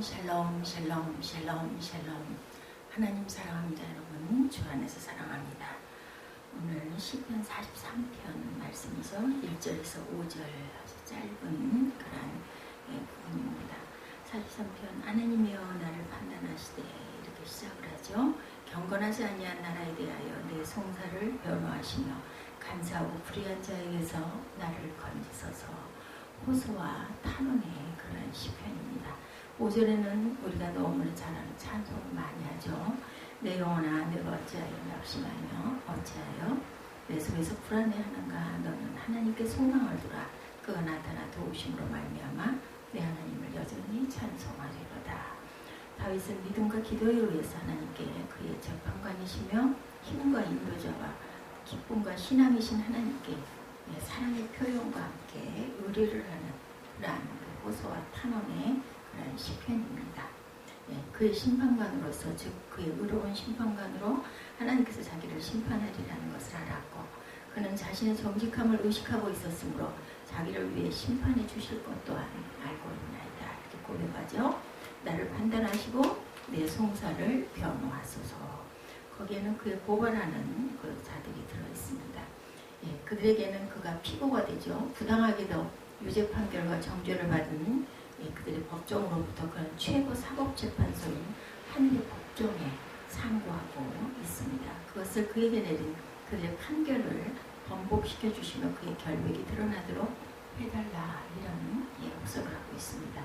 샬롬 샬롬 샬롬 샬롬. 하나님 사랑합니다 여러분. 주 안에서 사랑합니다. 오늘 시편 43편 말씀이죠. 1절에서 5절 아주 짧은 그런 부분입니다. 43편 하나님이여 나를 판단하시되 이렇게 시작을 하죠. 경건하지 아니한 나라에 대하여 내 송사를 변호하시며 간사하고 불의한 자에게서 나를 건지소서. 호소와 탄원의 그런 시편입니다. 5절에는 우리가 너무나 잘 아는 찬송을 많이 하죠. 내 영혼아 내가 어찌하여 낙심하며 어찌하여 내 속에서 불안해하는가. 너는 하나님께 소망을 두라. 그가 나타나 도우심으로 말미암아 내 하나님을 여전히 찬송하리로다. 다윗은 믿음과 기도에 의해서 하나님께 그의 재판관이시며 힘과 인도자와 기쁨과 신앙이신 하나님께 사랑의 표현과 함께 의뢰를 하는 그러한 호소와 탄원의 그런 시편입니다. 그의 심판관으로서 즉 그의 의로운 심판관으로 하나님께서 자기를 심판하리라는 것을 알았고 그는 자신의 정직함을 의식하고 있었으므로 자기를 위해 심판해 주실 것 또한 알고 있나이다. 이렇게 고백하죠. 나를 판단하시고 내 송사를 변호하소서. 거기에는 그의 고발하는 그 자들이 들어있습니다. 그들에게는 그가 피고가 되죠. 부당하게도 유죄 판결과 정죄를 받은 그들의 법정으로부터 그런 최고 사법재판소인 하늘의 법정에 상고하고 있습니다. 그것을 그에게 내린 그들의 판결을 번복시켜 주시며 그의 결백이 드러나도록 해달라 이런 약속을 하고 있습니다.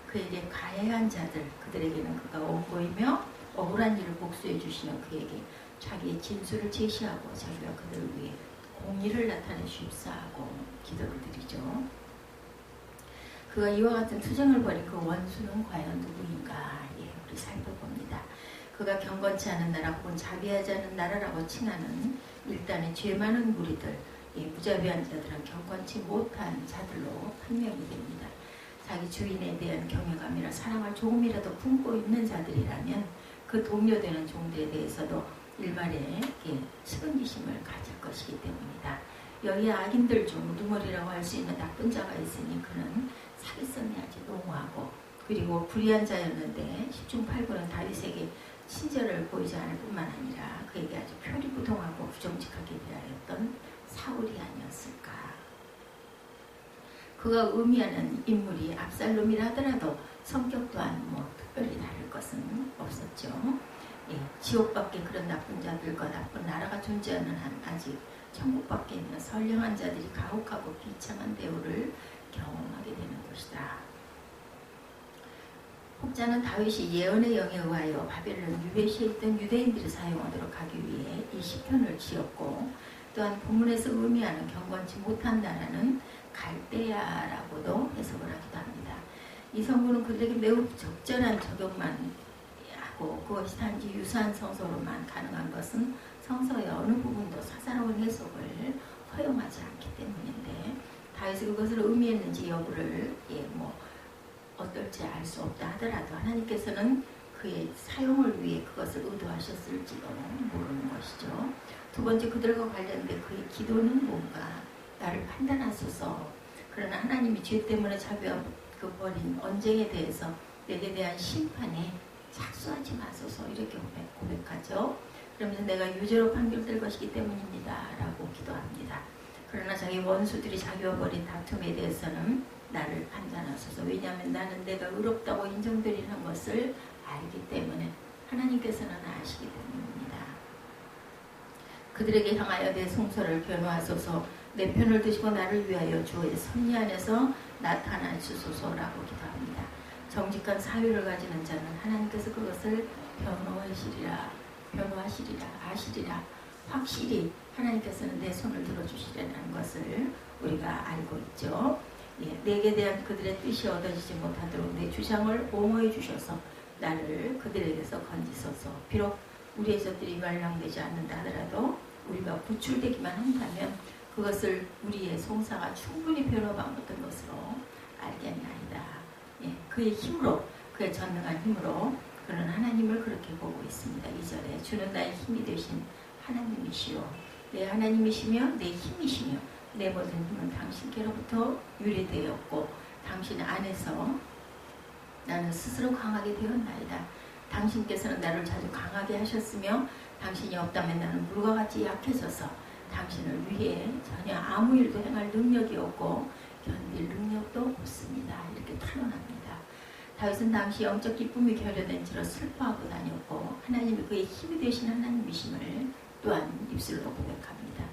그에게 가해한 자들 그들에게는 그가 원고이며 억울한 일을 복수해 주시며 그에게 자기의 진술을 제시하고 자기가 그들을 위해 공의를 나타내 주십사하고 기도를 드리죠. 그가 이와 같은 투정을 벌인 그 원수는 과연 누구인가? 우리 살펴봅니다. 그가 경건치 않은 나라 혹은 자비하지 않은 나라라고 칭하는 일단의 죄 많은 무리들, 무자비한 자들은 경건치 못한 자들로 판명이 됩니다. 자기 주인에 대한 경외감이나 사랑을 조금이라도 품고 있는 자들이라면 그 동료되는 종들에 대해서도 일말의 측은지심을 가질 것이기 때문이다. 여기에 악인들 중 우두머리라고 할 수 있는 나쁜 자가 있으니 그는 사기성이 아주 농후하고 그리고 불의한 자였는데 10중 8구는 다윗에게 친절을 보이지 않을 뿐만 아니라 그에게 아주 표리부동하고 부정직하게 대하였던 사울이 아니었을까. 그가 의미하는 인물이 압살롬이라 하더라도 성격 또한 특별히 다를 것은 없었죠. 지옥밖에 그런 나쁜 자들과 나쁜 나라가 존재하는 한 아직 천국밖에 있는 선량한 자들이 가혹하고 비참한 대우를 경험하게 되는 것이다. 혹자는 다윗이 예언의 영에 의하여 바벨론 유배시에 있던 유대인들이 사용하도록 하기 위해 이 시편을 지었고 또한 본문에서 의미하는 경건치 못한 나라는 갈대아라고도 해석을 하기도 합니다. 이 성구는 그들에게 매우 적절한 적용만 하고 그것이 단지 유사한 성서로만 가능한 것은 성서의 어느 부분도 사사로운 해석을 허용하지 않기 때문인데 다윗이 그것을 의미했는지 여부를 어떨지 알 수 없다 하더라도 하나님께서는 그의 사용을 위해 그것을 의도하셨을지도 모르는 것이죠. 두 번째 그들과 관련된 그의 기도는 뭔가 나를 판단하소서. 그러나 하나님이 죄 때문에 자비와 그 벌인 언쟁에 대해서 내게 대한 심판에 착수하지 마소서 이렇게 고백하죠. 그러면서 내가 유죄로 판결될 것이기 때문입니다 라고 기도합니다. 그러나 자기 원수들이 자기와 벌인 다툼에 대해서는 나를 판단하소서. 왜냐하면 나는 내가 의롭다고 인정되리는 것을 알기 때문에 하나님께서는 아시기 때문입니다. 그들에게 향하여 내 송사를 변호하소서. 내 편을 드시고 나를 위하여 주의 섭리 안에서 나타나 주소서라고 기도합니다. 정직한 사유를 가지는 자는 하나님께서 그것을 변호하시리라 아시리라. 확실히 하나님께서는 내 손을 들어주시리라는 것을 우리가 알고 있죠. 내게 대한 그들의 뜻이 얻어지지 못하도록 내 주장을 옹호해 주셔서 나를 그들에게서 건지소서. 비록 우리의 적들이 멸망되지 않는다 하더라도 우리가 구출되기만 한다면 그것을 우리의 송사가 충분히 변호받는 것으로 알겠나이다. 그의 힘으로 그의 전능한 힘으로 그는 하나님을 그렇게 보고 있습니다. 2절에 주는 나의 힘이 되신 하나님이시오. 내 하나님이시며 내 힘이시며 내 모든 힘은 당신께로부터 유래되었고 당신 안에서 나는 스스로 강하게 되었나이다. 당신께서는 나를 자주 강하게 하셨으며 당신이 없다면 나는 물과 같이 약해져서 당신을 위해 전혀 아무 일도 행할 능력이 없고 견딜 능력도 없습니다. 이렇게 탄원합니다. 다윗은 당시 영적 기쁨이 결여된 채로 슬퍼하고 다녔고 하나님이 그의 힘이 되신 하나님이심을 또한 입술로 고백합니다.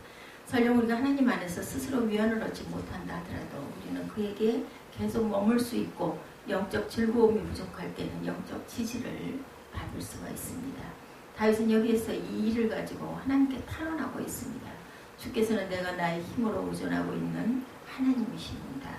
설령 우리가 하나님 안에서 스스로 위안을 얻지 못한다 하더라도 우리는 그에게 계속 머물 수 있고 영적 즐거움이 부족할 때는 영적 지지를 받을 수가 있습니다. 다윗은 여기에서 이 일을 가지고 하나님께 탄원하고 있습니다. 주께서는 내가 나의 힘으로 의존하고 있는 하나님이십니다.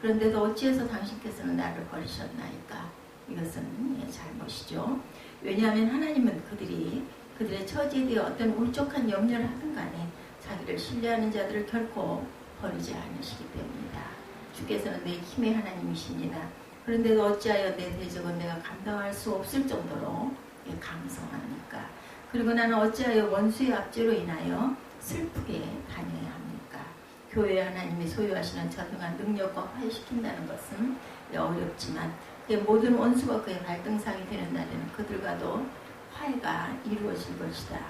그런데도 어찌해서 당신께서는 나를 버리셨나이까? 이것은 잘못이죠. 왜냐하면 하나님은 그들의 처지에 대해 어떤 울적한 염려를 하든 간에 자기를 신뢰하는 자들을 결코 버리지 않으시기 때문이다. 주께서는 내 힘의 하나님이십니다. 그런데도 어찌하여 내 대적은 내가 감당할 수 없을 정도로 강성합니까? 그리고 나는 어찌하여 원수의 압제로 인하여 슬프게 다녀야 합니까? 교회 하나님이 소유하시는 저등한 능력과 화해시킨다는 것은 어렵지만 그의 모든 원수가 그의 갈등상이 되는 날에는 그들과도 화해가 이루어질 것이다.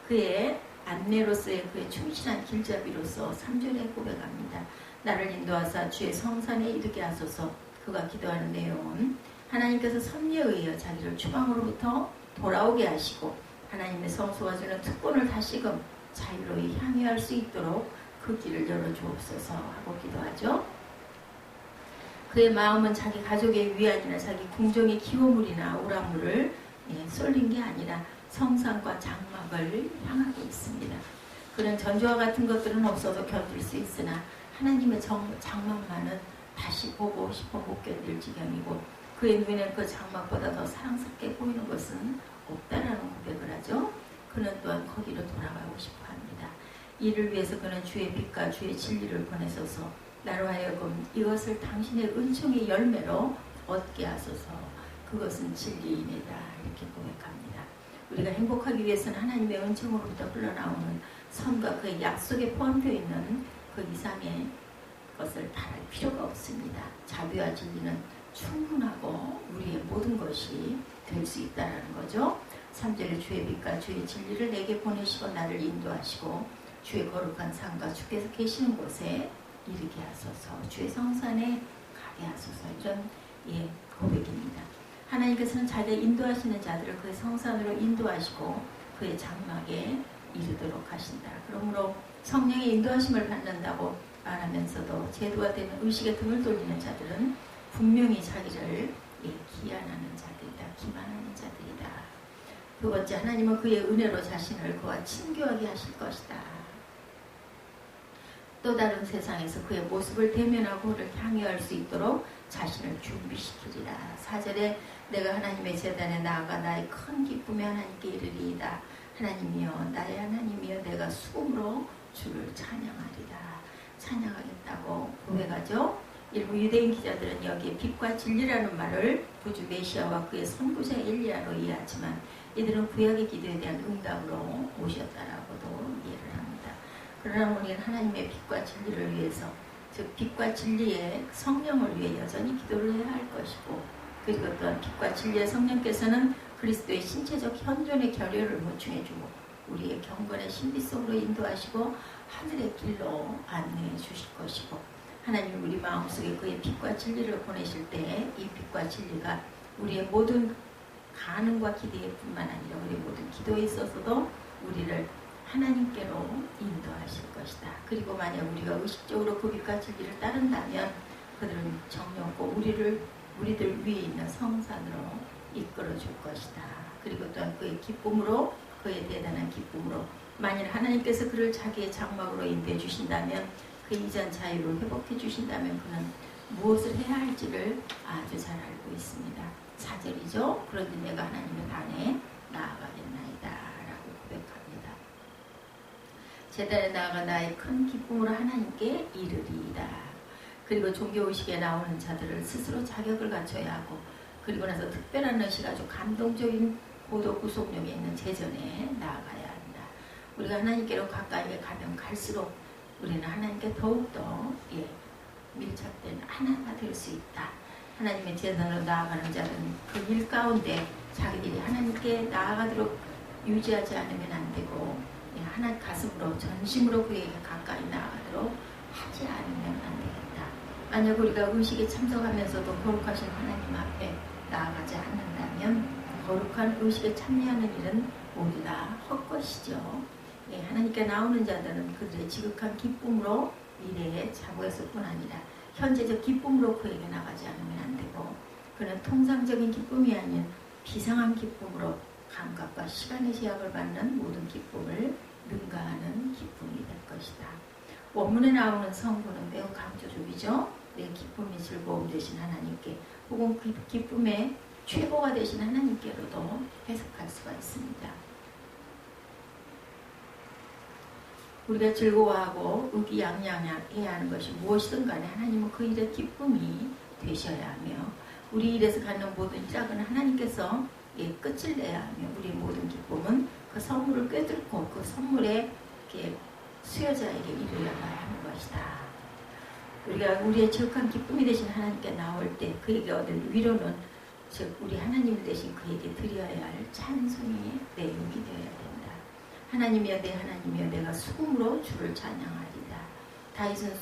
그의 안내로서의 그의 충실한 길잡이로서 3절에 고백합니다. 나를 인도하사 주의 성산에 이르게 하소서. 그가 기도하는 내용은 하나님께서 섭리에 의하여 자기를 추방으로부터 돌아오게 하시고 하나님의 성소가 주는 특권을 다시금 자유로이 향유할 수 있도록 그 길을 열어주옵소서 하고 기도하죠. 그의 마음은 자기 가족의 위안이나 자기 궁정의 기호물이나 오라물을 쏠린 게 아니라 성산과 장막을 향하고 있습니다. 그는 전주와 같은 것들은 없어도 견딜 수 있으나 하나님의 장막만은 다시 보고 싶어 못 견딜 지경이고 그의 눈에는 그 장막보다 더 사랑스럽게 보이는 것은 없다라는 고백을 하죠. 그는 또한 거기로 돌아가고 싶어 합니다. 이를 위해서 그는 주의 빛과 주의 진리를 보내소서. 나로 하여금 이것을 당신의 은총의 열매로 얻게 하소서. 그것은 진리이니다. 이렇게 고백합니다. 우리가 행복하기 위해서는 하나님의 은총으로부터 흘러나오는 선과 그의 약속에 포함되어 있는 그 이상의 것을 바랄 필요가 없습니다. 자비와 진리는 충분하고 우리의 모든 것이 될 수 있다는 거죠. 3절에 주의 빛과 주의 진리를 내게 보내시고 나를 인도하시고 주의 거룩한 산과 주께서 계시는 곳에 이르게 하소서. 주의 성산에 가게 하소서. 이런 고백입니다. 하나님께서는 자기의 인도하시는 자들을 그의 성산으로 인도하시고 그의 장막에 이르도록 하신다. 그러므로 성령의 인도하심을 받는다고 말하면서도 제도화되는 의식에 등을 돌리는 자들은 분명히 자기를 기한하는 자들이다. 기만하는 자들이다. 두 번째, 하나님은 그의 은혜로 자신을 그와 친교하게 하실 것이다. 또 다른 세상에서 그의 모습을 대면하고 그를 향유할 수 있도록 자신을 준비시키리라. 4절에 내가 하나님의 제단에 나아가 나의 큰 기쁨에 하나님께 이르리이다. 하나님이여 나의 하나님이여 내가 수금으로 주를 찬양하리라. 찬양하겠다고 고백하죠. 일부 유대인 기자들은 여기에 빛과 진리라는 말을 구주 메시아와 그의 선구자 엘리야로 이해하지만 이들은 구약의 기도에 대한 응답으로 오셨다라고도 이해를 합니다. 그러나 우리는 하나님의 빛과 진리를 위해서, 즉 빛과 진리의 성령을 위해 여전히 기도를 해야 할 것이고, 그리고 또한 빛과 진리의 성령께서는 그리스도의 신체적 현존의 결여를 보충해주고 우리의 경건의 신비 속으로 인도하시고 하늘의 길로 안내해 주실 것이고, 하나님 우리 마음속에 그의 빛과 진리를 보내실 때 이 빛과 진리가 우리의 모든 가능과 기대에 뿐만 아니라 우리의 모든 기도에 있어서도 우리를 하나님께로 인도하실 것이다. 그리고 만약 우리가 의식적으로 그 빛과 진리를 따른다면 그들은 정령고 우리들 위에 있는 성산으로 이끌어 줄 것이다. 그리고 또한 그의 기쁨으로, 그의 대단한 기쁨으로, 만일 하나님께서 그를 자기의 장막으로 인도해 주신다면, 그 이전 자유를 회복해 주신다면 그는 무엇을 해야 할지를 아주 잘 알고 있습니다. 4절이죠. 그런데 내가 하나님의 반에 나아가겠나이다 라고 고백합니다. 제단에 나아가 나의 큰 기쁨으로 하나님께 이르리이다. 그리고 종교의식에 나오는 자들을 스스로 자격을 갖춰야 하고, 그리고 나서 특별한 의식, 아주 감동적인 고도 구속력에 있는 제전에 나아가야 한다. 우리가 하나님께로 가까이 가면 갈수록 우리는 하나님께 더욱더 밀착된 하나가 될 수 있다. 하나님의 재단으로 나아가는 자는 그 일 가운데 자기들이 하나님께 나아가도록 유지하지 않으면 안 되고 하나님 가슴으로 전심으로 그에게 가까이 나아가도록 하지 않으면 안 되겠다. 만약 우리가 의식에 참석하면서도 거룩하신 하나님 앞에 나아가지 않는다면 거룩한 의식에 참여하는 일은 모두 다 헛것이죠. 하나님께 나오는 자들은 그들의 지극한 기쁨으로 미래의 자부에서 뿐 아니라 현재적 기쁨으로 그에게 나가지 않으면 안 되고 그는 통상적인 기쁨이 아닌 비상한 기쁨으로 감각과 시간의 제약을 받는 모든 기쁨을 능가하는 기쁨이 될 것이다. 원문에 나오는 성부는 매우 강조적이죠. 내 기쁨이 즐거움 되신 하나님께 혹은 그 기쁨의 최고가 되신 하나님께로도 해석할 수가 있습니다. 우리가 즐거워하고 의기양양해야 하는 것이 무엇이든 간에 하나님은 그 일의 기쁨이 되셔야 하며 우리 일에서 갖는 모든 시작은 하나님께서 끝을 내야 하며 우리의 모든 기쁨은 그 선물을 꿰뚫고 그 선물의 수여자에게 이르러가야 하는 것이다. 우리가 우리의 지극한 기쁨이 되신 하나님께 나올 때 그에게 얻을 위로는 즉 우리 하나님 대신 그에게 드려야 할 찬송의 내용이 되어야 된다. 하나님이여 내 하나님이여 내가 수금으로 주를 찬양하리다. 다윗은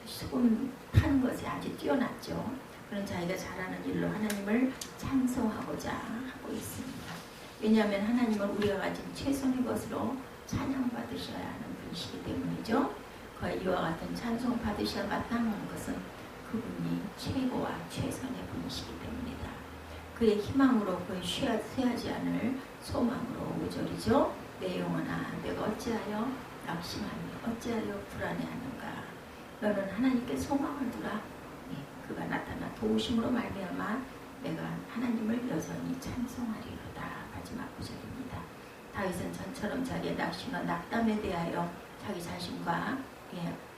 수금 타는 것에 아주 뛰어났죠. 그런 자기가 잘하는 일로 하나님을 찬송하고자 하고 있습니다. 왜냐하면 하나님은 우리가 가진 최선의 것으로 찬양받으셔야 하는 분이시기 때문이죠. 이와 같은 찬송 받으셔야 마땅한 것은 그분이 최고와 최선의 분이시기 때문이다. 그의 희망으로 그의 쇠하지 않을 소망으로 5절이죠. 내 영혼아 내가 어찌하여 낙심하며 어찌하여 불안해하는가. 너는 하나님께 소망을 두라. 그가 나타나 도우심으로 말미암아 내가 하나님을 여전히 찬송하리로다. 마지막 구절입니다. 다윗은 전처럼 자기의 낙심과 낙담에 대하여 자기 자신과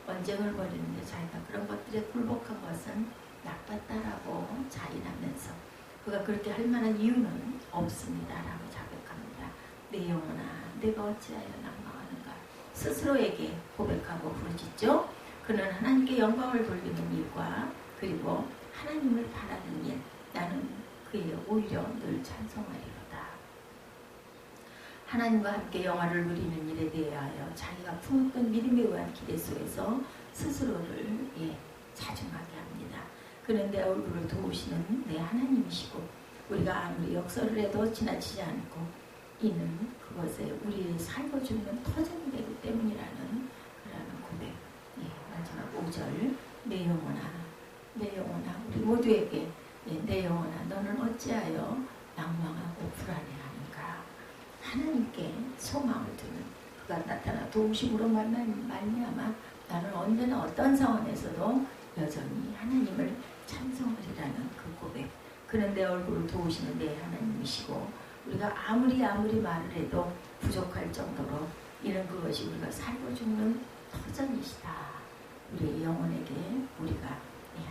언쟁을 벌이는데 자기가 그런 것들에 굴복한 것은 나빴다라고 자인하면서 그가 그렇게 할 만한 이유는 없습니다라고 자백합니다. 내 영혼아 내가 어찌하여 낭망하는가. 스스로에게 고백하고 부르짖죠. 그는 하나님께 영광을 돌리는 일과 그리고 하나님을 바라는 일 나는 그의 오히려 늘 찬송하리로다. 하나님과 함께 영화를 누리는 일에 대하여 자기가 품었던 믿음에 의한 기대 속에서 스스로를 자중하게 합니다. 그는 내 얼굴을 도우시는 내 하나님이시고 우리가 아무리 역설을 해도 지나치지 않고 이는 그것에 우리의 살고 죽는 터전이 되기 때문이라는 그러한 고백. 마지막 5절 내 영혼아 우리 모두에게 내 영혼아 너는 어찌하여 낭망하고 불안해하는가. 하나님께 소망을 두는 그가 나타나 도우심으로 말미암아 나는 언제나 어떤 상황에서도 여전히 하나님을 찬송하리라는 그 고백. 그는 내 얼굴을 도우시는 내 하나님이시고 우리가 아무리 말을 해도 부족할 정도로 이는 그것이 우리가 살고 죽는 터전이시다. 우리의 영혼에게 우리가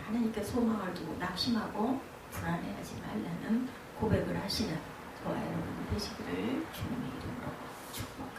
하나님께 소망을 두고 낙심하고 불안해하지 말라는 고백을 하시는 저와 여러분 되시기를 주님의 이름으로 축복합니다.